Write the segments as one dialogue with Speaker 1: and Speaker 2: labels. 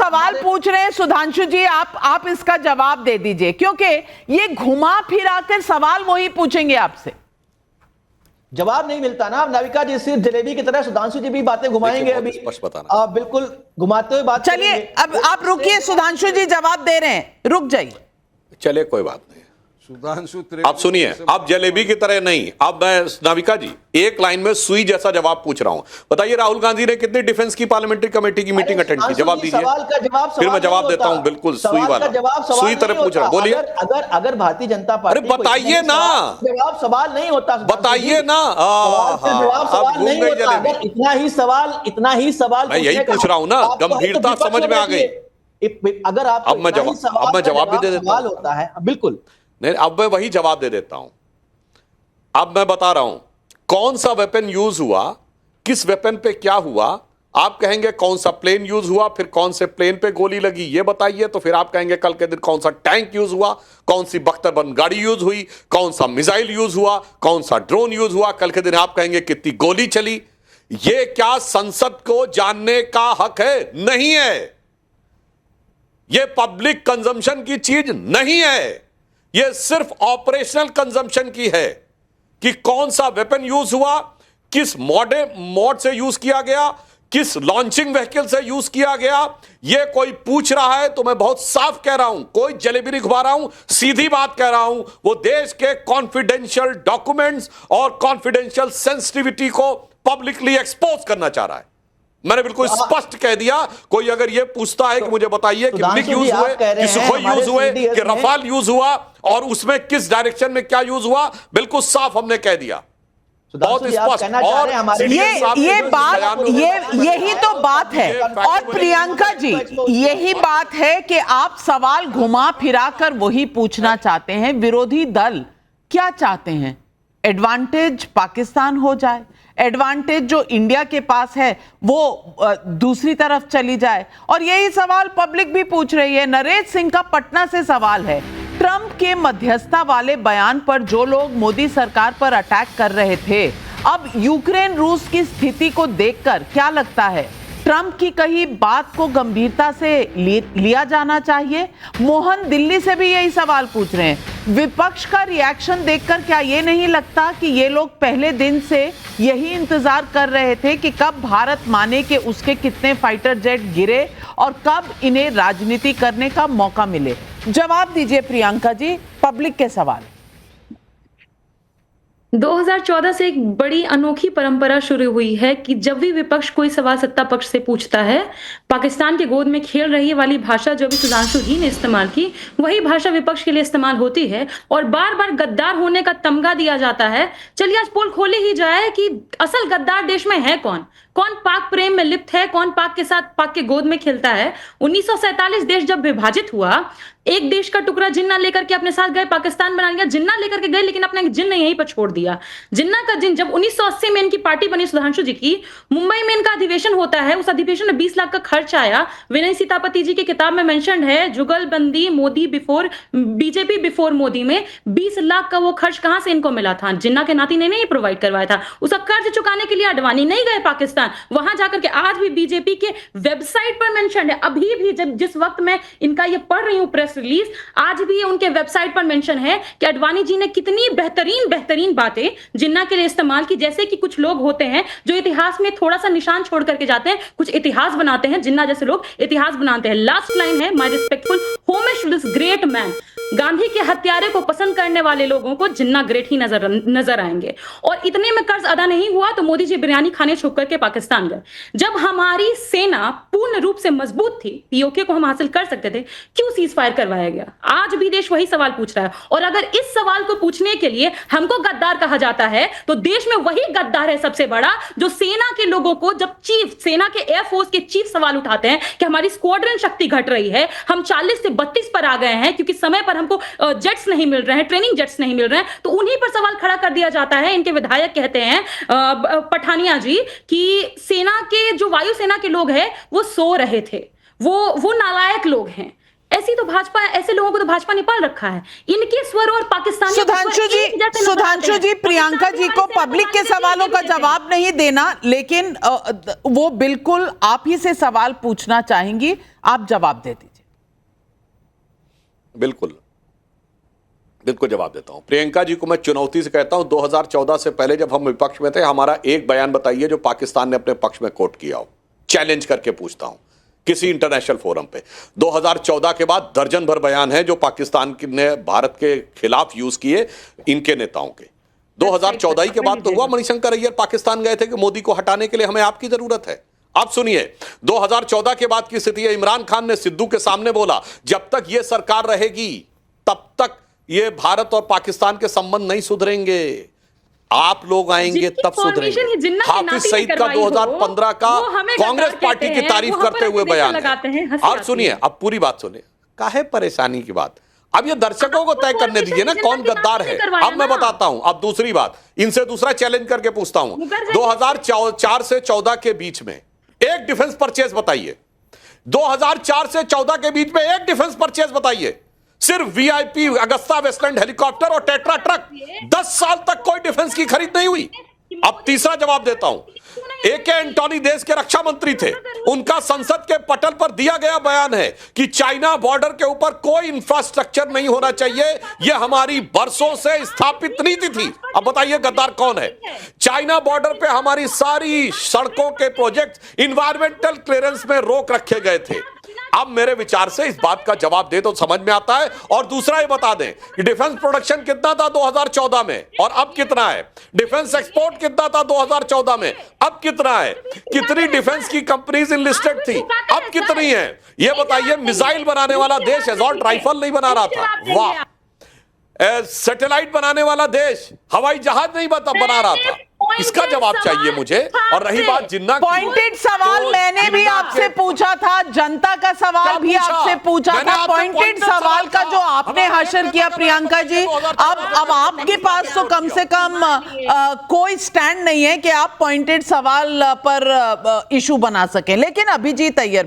Speaker 1: सवाल पूछ रहे हैं सुधांशु जी, आप इसका जवाब दे दीजिए, क्योंकि ये घुमा फिरा कर सवाल वही पूछेंगे आपसे।
Speaker 2: जवाब नहीं मिलता ना। नाविका जी सिर्फ जलेबी की तरह सुधांशु जी भी बातें घुमाएंगे। अभी आप बिल्कुल घुमाते हुए बात
Speaker 1: चलिए, अब आप रुकिए, सुधांशु जी जवाब दे रहे हैं, रुक जाइए।
Speaker 3: चलिए कोई बात नहीं।
Speaker 4: सुधांशु
Speaker 3: आप सुनिए, आप जलेबी की तरह नहीं। अब मैं नाविका जी एक लाइन में सुई जैसा जवाब पूछ रहा हूं। बताइए राहुल गांधी ने कितनी डिफेंस की पार्लियामेंट्री कमेटी की मीटिंग अटेंड की? जवाब दीजिए। फिर मैं जवाब देता हूं, बिल्कुल सुई वाला, सुई तरह पूछ रहा हूं। बोलिए।
Speaker 2: अगर भारतीय जनता पार्टी,
Speaker 3: अरे बताइए ना,
Speaker 2: जवाब सवाल नहीं होता।
Speaker 3: बताइए ना।
Speaker 2: जवाब नहीं होता। अगर इतना ही सवाल
Speaker 3: मैं यही पूछ रहा हूं ना, गंभीरता समझ में आ गई।
Speaker 2: अगर आप
Speaker 3: अब मैं जवाब भी दे देता हूं।
Speaker 2: होता है बिल्कुल
Speaker 3: नहीं, अब मैं वही जवाब दे देता हूं। अब मैं बता रहा हूं कौन सा वेपन यूज हुआ, किस वेपन पे क्या हुआ। आप कहेंगे कौन सा प्लेन यूज हुआ, फिर कौन से प्लेन पे गोली लगी ये बताइए। तो फिर आप कहेंगे कल के दिन कौन सा टैंक यूज हुआ, कौन सी बख्तरबंद गाड़ी यूज हुई, कौन सा मिसाइल यूज हुआ, कौन सा ड्रोन यूज हुआ। कल के दिन आप कहेंगे कितनी गोली चली। ये क्या संसद को जानने का हक है? नहीं है। ये पब्लिक कंजम्पशन की चीज नहीं है। यह सिर्फ ऑपरेशनल कंजम्पशन की है कि कौन सा वेपन यूज हुआ, किस मोड से यूज किया गया, किस लॉन्चिंग व्हीकल से यूज किया गया। यह कोई पूछ रहा है तो मैं बहुत साफ कह रहा हूं, कोई जलेबी नहीं घुमा रहा हूं, सीधी बात कह रहा हूं। वो देश के कॉन्फिडेंशियल डॉक्यूमेंट्स और कॉन्फिडेंशियल सेंसिटिविटी को पब्लिकली एक्सपोज करना चाह रहा है। मैंने बिल्कुल स्पष्ट कह दिया। कोई अगर ये पूछता है कि मुझे बताइए कि मिग यूज हुए, कि सुखोई यूज हुए, कि रफाल यूज हुआ और उसमें किस डायरेक्शन में क्या यूज हुआ, बिल्कुल साफ हमने कह दिया, बहुत स्पष्ट। और
Speaker 1: यही तो बात है। और प्रियंका जी, यही बात है कि आप सवाल घुमा फिरा कर वही पूछना चाहते हैं। विरोधी दल क्या चाहते हैं? एडवांटेज पाकिस्तान हो जाए, एडवांटेज जो इंडिया के पास है वो दूसरी तरफ चली जाए। और यही सवाल पब्लिक भी पूछ रही है। नरेश सिंह का पटना से सवाल है, ट्रंप के मध्यस्थता वाले बयान पर जो लोग मोदी सरकार पर अटैक कर रहे थे, अब यूक्रेन रूस की स्थिति को देखकर क्या लगता है ट्रंप की कही बात को गंभीरता से लिया जाना चाहिए? मोहन दिल्ली से भी यही सवाल पूछ रहे हैं। विपक्ष का रिएक्शन देखकर क्या ये नहीं लगता कि ये लोग पहले दिन से यही इंतजार कर रहे थे कि कब भारत माने कि उसके कितने फाइटर जेट गिरे और कब इन्हें राजनीति करने का मौका मिले? जवाब दीजिए प्रियंका जी, पब्लिक के सवाल।
Speaker 5: 2014 से एक बड़ी अनोखी परंपरा शुरू हुई है कि जब भी विपक्ष कोई सवाल सत्ता पक्ष से पूछता है, पाकिस्तान के गोद में खेल रही वाली भाषा जो भी सुधांशु जी ने इस्तेमाल की, वही भाषा विपक्ष के लिए इस्तेमाल होती है और बार बार गद्दार होने का तमगा दिया जाता है। चलिए आज पोल खोले ही जाए कि असल गद्दार देश में है कौन? कौन पाक प्रेम में लिप्त है? कौन पाक के साथ, पाक के गोद में खेलता है? 1947 देश जब विभाजित हुआ, एक देश का टुकड़ा जिन्ना लेकर के अपने साथ गए, पाकिस्तान बना लिया। जिन्ना लेकर के गए लेकिन अपना जिन्न यहीं पर छोड़ दिया। जिन्ना का जिन्न जब 1980 में इनकी पार्टी बनी सुधांशु जी की, मुंबई में इनका अधिवेशन होता है। उस अधिवेशन में 20 लाख का खर्च आया। विनय सीतापति जी की किताब में मेंशन है, जुगलबंदी Modi before, BJP before Modi में 20 लाख का वो खर्च कहां से इनको मिला था? जिन्ना के नाती ने नहीं प्रोवाइड करवाया था। उसका कर्ज चुकाने के लिए अडवाणी नहीं गए पाकिस्तान, वहां जाकर के आज भी बीजेपी के वेबसाइट पर मेंशन है। अभी भी जब जिस वक्त मैं इनका ये पढ़ रही हूं प्रेस रिलीज, आज भी उनके वेबसाइट पर मेंशन है कि अडवाणी जी ने कितनी बेहतरीन बातें जिन्ना के लिए इस्तेमाल की। जैसे कि कुछ लोग होते हैं जो इतिहास में थोड़ा सा निशान छोड़ करके जाते हैं, कुछ इतिहास बनाते हैं। जिन्ना जैसे लोग इतिहास बनाते हैं। लास्ट लाइन है, my respectful homage to this great man. Gandhi के हत्यारे को पसंद करने वाले लोगों को जिन्ना ग्रेट ही नजर आएंगे। और इतने में कर्ज अदा नहीं हुआ तो मोदी जी बिरयानी खाने छुप करके पाकिस्तान गए। जब हमारी सेना पूर्ण रूप से मजबूत थी, पीओके को हम हासिल कर सकते थे, क्यों सीज फायर करवाया गया? आज भी देश वही सवाल पूछ रहा है। और अगर इस सवाल को पूछने के लिए हमको गद्दार कहा जाता है, तो देश में वही गद्दार है सबसे बड़ा, जो सेना के लोगों को, जब चीफ, सेना के एयरफोर्स के चीफ सवाल उठाते हैं कि हमारी स्क्वाड्रन शक्ति घट रही है, हम 40 से 32 पर आ गए हैं क्योंकि समय पर हमको जेट्स नहीं मिल रहे हैं, ट्रेनिंग जेट्स नहीं मिल रहे हैं, तो उन्हीं पर सवाल खड़ा कर दिया जाता है। इनके विधायक कहते हैं पठानिया जी कि सेना के जो वायुसेना के लोग हैं वो सो रहे थे, वो नालायक लोग हैं। ऐसी तो भाजपा, ऐसे लोगों को तो भाजपा ने पाल रखा है। इनके स्वर और पाकिस्तानी
Speaker 1: सुधांशु जी, प्रियंका जी को पब्लिक के सवालों का जवाब नहीं देना, लेकिन वो बिल्कुल आप ही से सवाल पूछना चाहेंगी, आप जवाब दे दीजिए।
Speaker 3: बिल्कुल जवाब देता हूं। प्रियंका जी को मैं चुनौती से कहता हूं, 2014 से पहले जब हम विपक्ष में थे, हमारा एक बयान बताइए जो पाकिस्तान ने अपने पक्ष में कोट किया हो। चैलेंज करके पूछता हूं किसी इंटरनेशनल फोरम पे। 2014 के बाद दर्जन भर बयान है जो पाकिस्तान ने भारत के खिलाफ यूज किए इनके नेताओं के। 2014 ही के बाद तो हुआ, मणिशंकर अय्यर पाकिस्तान गए थे कि मोदी को हटाने के लिए हमें आपकी जरूरत है। आप सुनिए, 2014 के बाद की स्थिति है। इमरान खान ने सिद्धू के सामने बोला, जब तक यह सरकार रहेगी तब तक ये भारत और पाकिस्तान के संबंध नहीं सुधरेंगे, आप लोग आएंगे तब सुधरेंगे। हाफिज सईद का 2015 का कांग्रेस पार्टी की तारीफ करते हुए बयान है। और सुनिए, अब पूरी बात सुनिए, काहे परेशानी की बात। अब ये दर्शकों को तय करने दीजिए ना कौन गद्दार है। अब मैं बताता हूं। अब दूसरी बात, इनसे दूसरा चैलेंज करके पूछता हूं, 2004 से 14 के बीच में एक डिफेंस परचेज बताइए। 2004 से 14 के बीच में एक डिफेंस परचेज बताइए। सिर्फ वीआईपी, अगस्ता वेस्टलैंड हेलीकॉप्टर और टेट्रा ट्रक, 10 साल तक कोई डिफेंस की खरीद नहीं हुई। अब तीसरा जवाब देता हूं, AK एंटोनी देश के रक्षा मंत्री थे, उनका संसद के पटल पर दिया गया बयान है कि चाइना बॉर्डर के ऊपर कोई इंफ्रास्ट्रक्चर नहीं होना चाहिए, यह हमारी बरसों से स्थापित नीति थी। अब बताइए गद्दार कौन है। चाइना बॉर्डर पे हमारी सारी सड़कों के प्रोजेक्ट इन्वायरमेंटल क्लियरेंस में रोक रखे गए थे। अब मेरे विचार से इस बात का जवाब दे तो समझ में आता है। और दूसरा ये बता दें कि डिफेंस प्रोडक्शन कितना था 2014 में और अब कितना है। डिफेंस एक्सपोर्ट कितना था 2014 में, अब कितना है। कितनी डिफेंस की कंपनीज इनलिस्टेड थी, अब कितनी है। ये बताइए, मिसाइल बनाने वाला देश एसॉल्ट राइफल नहीं बना रहा था, वाह। सैटेलाइट बनाने वाला देश हवाई जहाज नहीं बना रहा था। इसका जवाब चाहिए मुझे। और रही बात जिन्ना की,
Speaker 1: पॉइंटेड सवाल तो मैंने भी आपसे पूछा था, जनता का सवाल भी आपसे पूछा था। पॉइंटेड सवाल का जो आपने हशर किया प्रियंका जी, अब आपके पास तो कम से कम कोई स्टैंड नहीं है कि आप पॉइंटेड सवाल पर इशू बना सकें। लेकिन अभिजीत अय्यर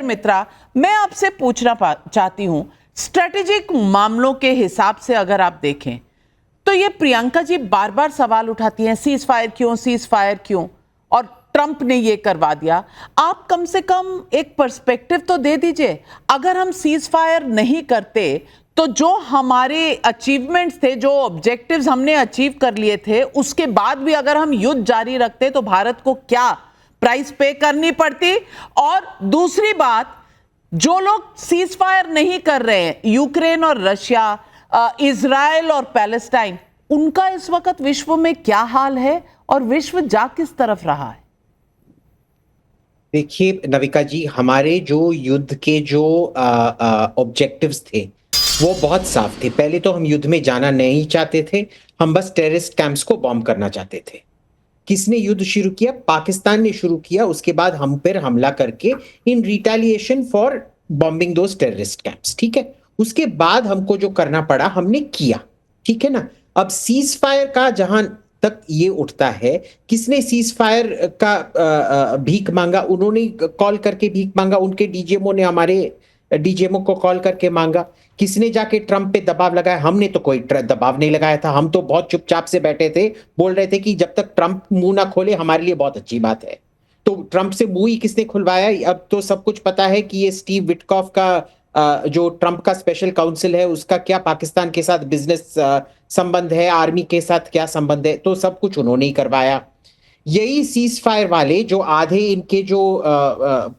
Speaker 1: मित्रा, मैं आपसे पूछना चाहती हूं, स्ट्रेटेजिक मामलों के हिसाब से अगर आप देखें तो ये प्रियंका जी बार बार सवाल उठाती हैं, सीज फायर क्यों, और ट्रंप ने ये करवा दिया। आप कम से कम एक पर्सपेक्टिव तो दे दीजिए। अगर हम सीज फायर नहीं करते तो जो हमारे अचीवमेंट्स थे, जो ऑब्जेक्टिव्स हमने अचीव कर लिए थे, उसके बाद भी अगर हम युद्ध जारी रखते तो भारत को क्या प्राइस पे करनी पड़ती। और दूसरी बात, जो लोग सीज फायर नहीं कर रहे हैं, यूक्रेन और रशिया, इजराइल और पैलेस्टाइन, उनका इस वक्त विश्व में क्या हाल है और विश्व जा किस तरफ रहा है।
Speaker 4: देखिए नविका जी, हमारे जो युद्ध के जो ऑब्जेक्टिव्स थे वो बहुत साफ थे। पहले तो हम युद्ध में जाना नहीं चाहते थे, हम बस टेररिस्ट कैंप्स को बॉम्ब करना चाहते थे। किसने युद्ध शुरू किया? पाकिस्तान ने शुरू किया। उसके बाद हम पर हमला करके in retaliation for bombing those terrorist camps, ठीक है। उसके बाद हमको जो करना पड़ा हमने किया, ठीक है ना। अब सीज फायर का जहां तक ये उठता है, किसने सीज फायर का भीख मांगा? उन्होंने कॉल करके भीख मांगा, उनके डीजीएमओ ने हमारे डीजीएमओ को कॉल करके मांगा। किसने जाके ट्रंप पे दबाव लगाया? हमने तो कोई दबाव नहीं लगाया था, हम तो बहुत चुपचाप से बैठे थे, बोल रहे थे कि जब तक ट्रंप मुंह ना खोले हमारे लिए बहुत अच्छी बात है। तो ट्रंप से मुंह ही किसने खुलवाया? अब तो सब कुछ पता है कि ये स्टीव विटकॉफ का जो ट्रंप का स्पेशल काउंसिल है, उसका क्या पाकिस्तान के साथ बिजनेस संबंध है, आर्मी के साथ क्या संबंध है, तो सब कुछ उन्होंने ही करवाया। यही सीज फायर वाले जो आधे इनके जो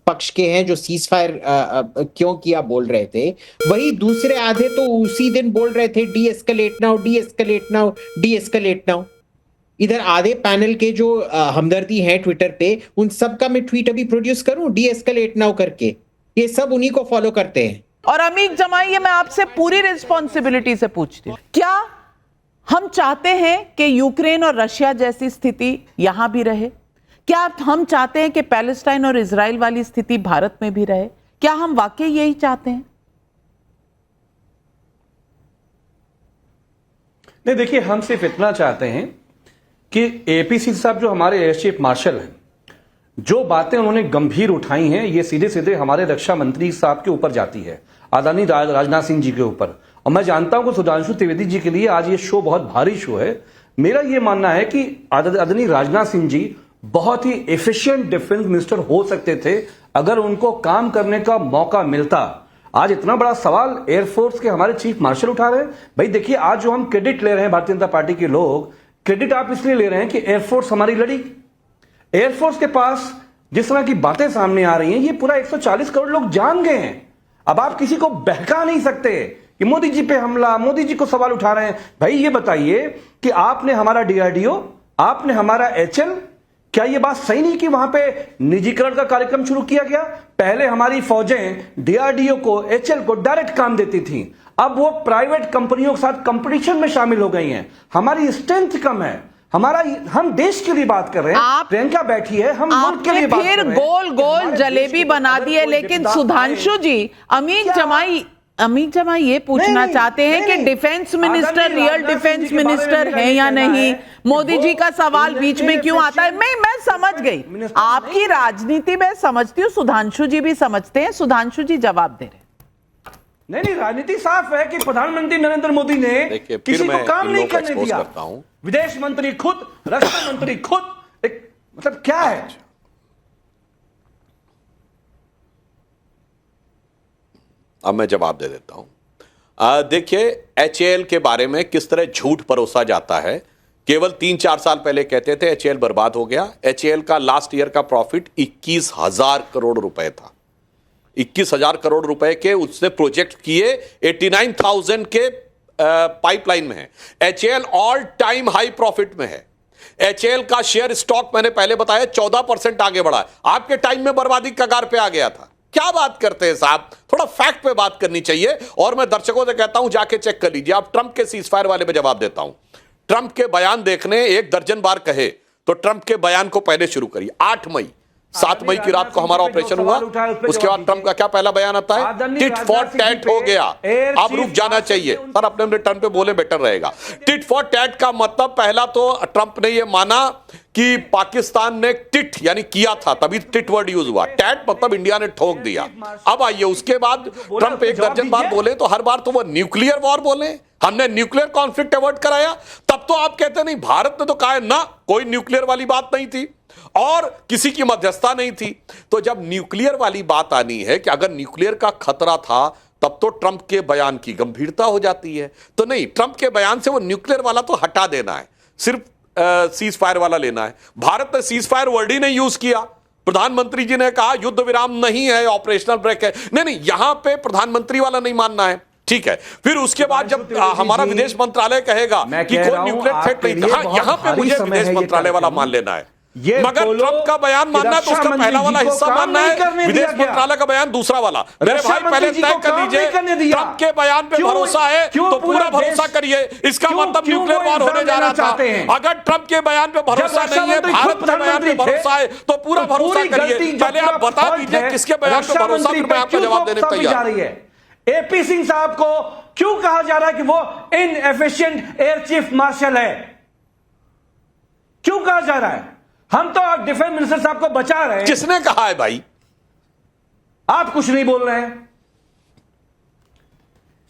Speaker 4: पक्ष के हैं, जो सीज फायर क्यों किया बोल रहे थे, वही दूसरे आधे तो उसी दिन बोल रहे थे D escalate now, D escalate now, D escalate now. इधर आधे पैनल के जो हमदर्दी हैं ट्विटर पे, उन सब का मैं ट्वीट अभी प्रोड्यूस करूं डी एस्केलेट नाउ करके, ये सब उन्हीं को फॉलो करते हैं।
Speaker 1: और अमीक जमाई, मैं आपसे पूरी रिस्पॉन्सिबिलिटी से पूछती हूँ, क्या हम चाहते हैं कि यूक्रेन और रशिया जैसी स्थिति यहां भी रहे? क्या हम चाहते हैं कि पैलेस्टाइन और इजराइल वाली स्थिति भारत में भी रहे? क्या हम वाकई यही चाहते हैं?
Speaker 6: नहीं, देखिए, हम सिर्फ इतना चाहते हैं कि एपीसी साहब जो हमारे एयर चीफ मार्शल हैं, जो बातें उन्होंने गंभीर उठाई हैं ये सीधे सीधे हमारे रक्षा मंत्री साहब के ऊपर जाती है, आदरणीय राजनाथ सिंह जी के ऊपर। और मैं जानता हूं कि सुधांशु त्रिवेदी जी के लिए आज ये शो बहुत भारी शो है। मेरा ये मानना है कि आदरणीय राजनाथ सिंह जी बहुत ही एफिशिएंट डिफेंस मिनिस्टर हो सकते थे अगर उनको काम करने का मौका मिलता। आज इतना बड़ा सवाल एयरफोर्स के हमारे चीफ मार्शल उठा रहे हैं। भाई देखिए, आज जो हम क्रेडिट ले रहे हैं भारतीय जनता पार्टी के लोग, क्रेडिट आप इसलिए ले रहे हैं कि एयरफोर्स हमारी लड़ी। एयरफोर्स के पास जिस तरह की बातें सामने आ रही हैं, ये पूरा 140 करोड़ लोग जान गए हैं। अब आप किसी को बहका नहीं सकते कि मोदी जी पे हमला, मोदी जी को सवाल उठा रहे हैं। भाई ये बताइए कि आपने हमारा डीआरडीओ, आपने हमारा एचएल, क्या ये बात सही नहीं कि वहां पे निजीकरण का कार्यक्रम शुरू किया गया? पहले हमारी फौजें डीआरडीओ को, एचएल को डायरेक्ट काम देती थी, अब वो प्राइवेट कंपनियों के साथ कंपटीशन में शामिल हो गई हैं। हमारी स्ट्रेंथ कम है, हम देश के लिए बात कर रहे हैं। प्रियंका बैठी है, हम मुल्क के लिए बात कर रहे हैं।
Speaker 1: फिर गोल गोल जलेबी बना दी है। लेकिन सुधांशु जी, अमित जमाई ये पूछना चाहते हैं कि defence minister real defence minister है या नहीं? मोदी जी का सवाल बीच में क्यों आता है? मैं समझ गई, आपकी राजनीति में समझती हूँ, सुधांशु जी भी समझते हैं। सुधांशु जी जवाब दे रहे हैं।
Speaker 6: नहीं, राजनीति साफ है कि प्रधानमंत्री नरेंद्र मोदी ने किसी को काम नहीं करने दिया। विदेश मंत्री खुद, रक्षा मंत्री खुद, मतलब क्या है?
Speaker 3: अब मैं जवाब दे देता हूं। देखिए, एचएएल के बारे में किस तरह झूठ परोसा जाता है। केवल 3-4 साल पहले कहते थे एचएएल बर्बाद हो गया। एचएएल का लास्ट ईयर का प्रॉफिट 21,000 करोड़ रुपए था। 21,000 करोड़ रुपए के उसने प्रोजेक्ट किए, 89,000 के पाइपलाइन में है। HAL all time high profit में है। एचएएल का शेयर स्टॉक मैंने पहले बताया 14% आगे बढ़ा है। आपके टाइम में बर्बादी कगार पे आ गया था। क्या बात करते हैं साहब, थोड़ा फैक्ट पे बात करनी चाहिए। और मैं दर्शकों से कहता हूं जाके चेक कर लीजिए। आप ट्रंप के सीजफायर वाले में जवाब देता हूं। ट्रंप के बयान देखने 1 दर्जन बार कहे तो ट्रंप के बयान को पहले शुरू करिए। 8 मई, 7 मई की रात को हमारा ऑपरेशन हुआ। उसके बाद ट्रंप का क्या पहला बयान आता है? टिट फॉर टैट हो गया, अब रुक जाना चाहिए। सर अपने टर्न पे बोले बेटर रहेगा। टिट फॉर टैट का मतलब, पहला तो ट्रंप ने यह माना कि पाकिस्तान ने टिट यानी किया था, तभी टिट वर्ड यूज हुआ। टैट मतलब इंडिया ने ठोक दिया। अब आइए, उसके बाद ट्रंप 1 दर्जन बार बोले तो हर बार तो वो न्यूक्लियर वॉर बोले, हमने न्यूक्लियर कॉन्फ्लिक्ट अवॉइड कराया। तब तो आप कहते नहीं, भारत ने तो कहा ना कोई न्यूक्लियर वाली बात नहीं थी और किसी की मध्यस्थता नहीं थी। तो जब न्यूक्लियर वाली बात आनी है कि अगर न्यूक्लियर का खतरा था, तब तो ट्रंप के बयान की गंभीरता हो जाती है। तो नहीं, ट्रंप के बयान से वो न्यूक्लियर वाला तो हटा देना है, सिर्फ सीज फायर वाला लेना है। भारत ने सीज फायर वर्ड ही नहीं यूज किया। प्रधानमंत्री जी ने कहा युद्ध विराम नहीं है, ऑपरेशनल ब्रेक है। नहीं, यहां पे प्रधानमंत्री वाला नहीं मानना है, ठीक है। फिर उसके बाद जब हमारा विदेश मंत्रालय कहेगा कि कोई न्यूक्लियर थ्रेट नहीं था, यहां पे मुझे विदेश मंत्रालय वाला मान लेना है। मगर ट्रंप का बयान मानना है तो उसका पहला वाला हिस्सा मानना है, विदेश मंत्रालय का बयान दूसरा वाला। मेरे भाई पहले तय कर लीजिए, ट्रंप के बयान पे भरोसा है तो पूरा भरोसा करिए। इसका मतलब न्यूक्लियर वॉर होने जा रहा था। अगर ट्रंप के बयान पे भरोसा नहीं है, भारत के बयान पे भरोसा है तो पूरा भरोसा करिए। पहले आप बता दीजिए किसके बयान पे भरोसा, फिर मैं आपका जवाब देने तैयार हूं।
Speaker 6: एपी सिंह साहब को क्यों कहा जा रहा है कि वो इनएफिशिएंट एयर चीफ मार्शल है? क्यों कहा जा रहा है? हम तो डिफेंस मिनिस्टर साहब को बचा रहे हैं।
Speaker 3: किसने कहा है भाई?
Speaker 6: आप कुछ नहीं बोल रहे हैं।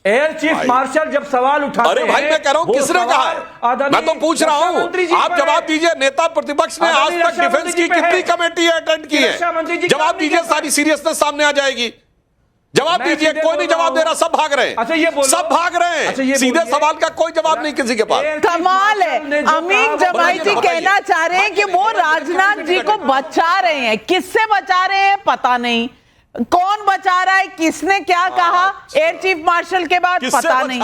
Speaker 6: एयर चीफ मार्शल जब सवाल उठाते हैं,
Speaker 3: अरे भाई मैं कह रहा हूं किसने कहा है? मैं तो पूछ रहा हूं, आप जवाब दीजिए। नेता प्रतिपक्ष ने आज तक डिफेंस की कितनी कमेटी अटेंड की है? जवाब दीजिए, सारी सीरियसनेस सामने आ जाएगी। जवाब दीजिए। कोई नहीं जवाब दे रहा, सब भाग रहे हैं।
Speaker 6: अच्छा ये बोलो,
Speaker 3: सब भाग रहे हैं। सीधे सवाल का कोई जवाब नहीं किसी के पास।
Speaker 1: कमाल है, अमीन जमाई जी कहना चाह रहे हैं कि वो राजनाथ जी को बचा रहे हैं। किससे बचा रहे हैं पता नहीं, कौन बचा रहा है, किसने क्या कहा एयर चीफ मार्शल के बाद पता नहीं।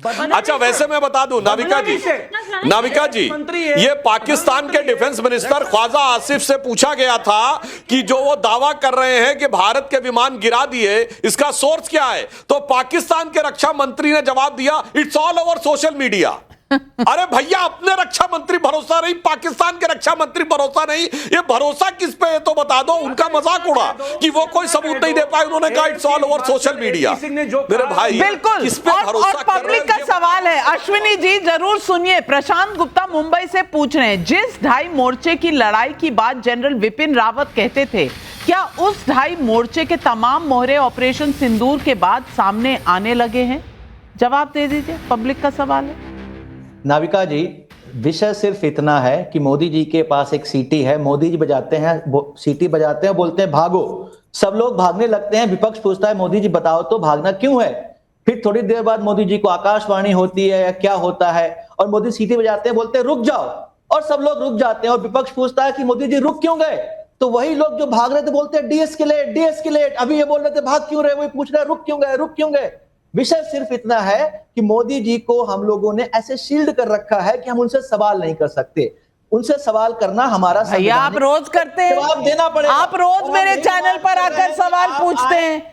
Speaker 3: अच्छा वैसे मैं बता दूं नाविका जी, ये पाकिस्तान के डिफेंस मिनिस्टर ख्वाजा आसिफ से पूछा गया था कि जो वो दावा कर रहे हैं कि भारत के विमान गिरा दिए, इसका सोर्स क्या है? तो पाकिस्तान के रक्षा मंत्री ने जवाब दिया, it's all over social media. अरे भैया, अपने रक्षा मंत्री भरोसा नहीं, पाकिस्तान के रक्षा मंत्री भरोसा नहीं, ये भरोसा किस पे है तो बता दो। उनका मजाक उड़ा कि वो कोई सबूत नहीं दे पाए, उन्होंने कहा it's all over social media. मेरे भाई,
Speaker 1: बिल्कुल,
Speaker 3: किस पे
Speaker 1: और
Speaker 3: भरोसा कर रहे
Speaker 1: पब्लिक
Speaker 3: हैं
Speaker 1: का सवाल है। अश्विनी जी जरूर सुनिए, प्रशांत गुप्ता मुंबई से पूछ रहे हैं, जिस 2.5 मोर्चे की लड़ाई की बात जनरल विपिन रावत कहते थे, क्या उस 2.5 मोर्चे के तमाम मोहरे ऑपरेशन सिंदूर के बाद सामने आने लगे हैं? जवाब दे दीजिए, पब्लिक का सवाल है।
Speaker 2: नाविका जी, विषय सिर्फ इतना है कि मोदी जी के पास एक सीटी है, मोदी जी बजाते हैं, सीटी बजाते हैं, बोलते हैं भागो, सब लोग भागने लगते हैं। विपक्ष पूछता है मोदी जी बताओ तो भागना क्यों है? फिर थोड़ी देर बाद मोदी जी को आकाशवाणी होती है या क्या होता है, और मोदी सीटी बजाते हैं, बोलते हैं रुक जाओ, और सब लोग रुक जाते हैं। और विपक्ष पूछता है कि मोदी जी रुक क्यों गए? तो वही लोग जो भाग रहे थे बोलते हैं डीएस्केलेट डीएस्केलेट। अभी ये बोल रहे थे भाग क्यों रहे, वही पूछ रहे रुक क्यों गए, रुक क्यों गए। विषय सिर्फ इतना है कि मोदी जी को हम लोगों ने ऐसे शील्ड कर रखा है कि हम उनसे सवाल नहीं कर सकते। उनसे सवाल करना हमारा
Speaker 1: भैया आप रोज करते हैं,
Speaker 2: जवाब देना पड़ेगा।
Speaker 1: आप रोज मेरे चैनल पर आकर सवाल पूछते हैं।